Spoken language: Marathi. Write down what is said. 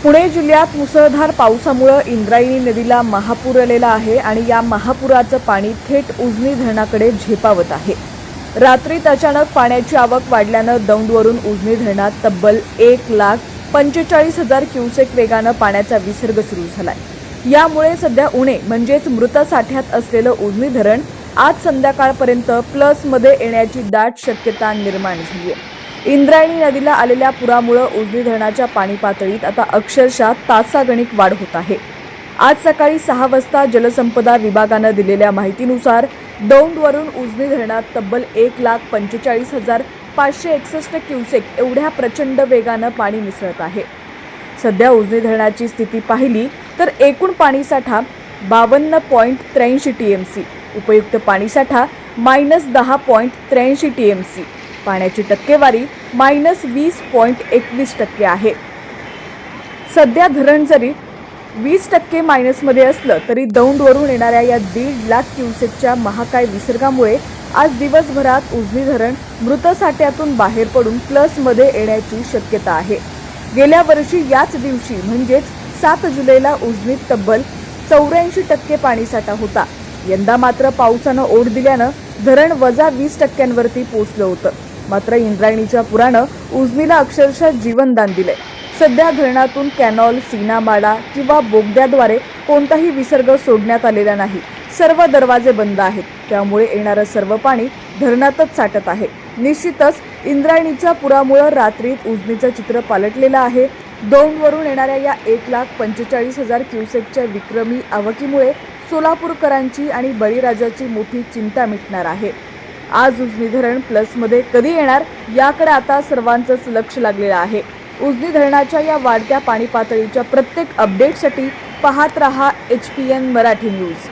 पुणे जिल्ह्यात मुसळधार पावसामुळे इंद्रायणी नदीला महापूर आलेला आहे आणि या महापुराचं पाणी थेट उजनी धरणाकडे झेपावत आहे। रात्रीत अचानक पाण्याची आवक वाढल्यानं दौंडवरून उजनी धरणात तब्बल 1,45,000 क्युसेक वेगानं पाण्याचा विसर्ग सुरू झालाय। यामुळे सध्या उणे म्हणजेच मृत साठ्यात असलेलं उजनी धरण आज संध्याकाळपर्यंत प्लसमध्ये येण्याची दाट शक्यता निर्माण झाली आहे। इंद्रायणी नदीला आलेल्या पुरामुळे उजनी धरणाच्या पाणी पातळीत आता अक्षरशः तासागणिक वाढ होत आहे। आज सकाळी 6 वाजता जलसंपदा विभागानं दिलेल्या माहितीनुसार दौंडवरून उजनी धरणात तब्बल 1,45,561 क्युसेक एवढ्या प्रचंड वेगानं पाणी मिसळत आहे। सध्या उजनी धरणाची स्थिती पाहिली तर एकूण पाणीसाठा 52.83 टीएमसी, उपयुक्त पाणीसाठा -10.83 टीएमसी, पाण्याची टक्केवारी -20.21% आहे। सध्या धरण जरी 20% मायनसमध्ये असलं तरी दौंडवरून येणाऱ्या या 1.5 लाख क्युसेकच्या महाकाय विसर्गामुळे आज दिवसभरात उजनी धरण मृत साठ्यातून बाहेर पडून प्लसमध्ये येण्याची शक्यता आहे। गेल्या वर्षी याच दिवशी म्हणजेच 7 जुलैला उजनीत तब्बल 84% पाणीसाठा होता। यंदा मात्र पावसानं ओढ दिल्यानं धरण -20%वरती पोहोचलं होतं। मात्र इंद्रायणीच्या पुरानं उजनीला अक्षरशः जीवनदान दिलंय। सध्या धरणातून कॅनॉल, सीनामाडा किंवा बोगद्याद्वारे कोणताही विसर्ग सोडण्यात आलेला नाही। सर्व दरवाजे बंद आहेत, त्यामुळे येणारं सर्व पाणी धरणातच साठत आहे। निश्चितच इंद्रायणीच्या पुरामुळे रात्रीत उजनीचं चित्र पालटलेलं आहे। दौंडवरून येणाऱ्या या 1,45,000 क्युसेकच्या विक्रमी आवकीमुळे सोलापूरकरांची आणि बळीराजाची मोठी चिंता मिटणार आहे। आज उजनी धरण प्लसमध्ये कधी येणार याकडे आता सर्वांचंच लक्ष लागलेलं आहे। उजनी धरणाच्या या वाढत्या पाणी पातळीच्या प्रत्येक अपडेटसाठी पाहत रहा HPN मराठी न्यूज।